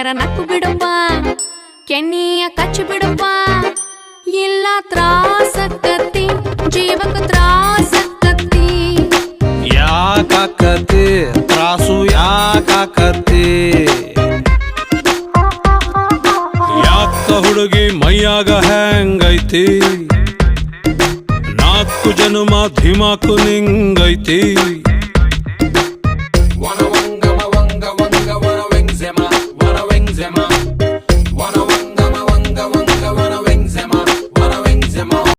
ಮನೆಯರ ನಕ್ಕು ಬಿಡುವ ಕೆನ್ನಿಯ ಕಚ್ಚಿ ಬಿಡುವ ಇಲ್ಲ ತ್ರಾಸಕ್ಕತ್ತಿ ಜೀವಕ ತ್ರಾಸಕ್ಕತ್ತಿ ಯಾಕಾಕತಿ ತ್ರಾಸು ಯಾಕಾಕತಿ ಯಾಕ ಹುಡುಗಿ ಮೈಯಾಗ ಹೆಂಗೈತಿ ನಾಲ್ಕು ಜನುಮ ಧಿಮಾಕು ನಿಂಗೈತಿ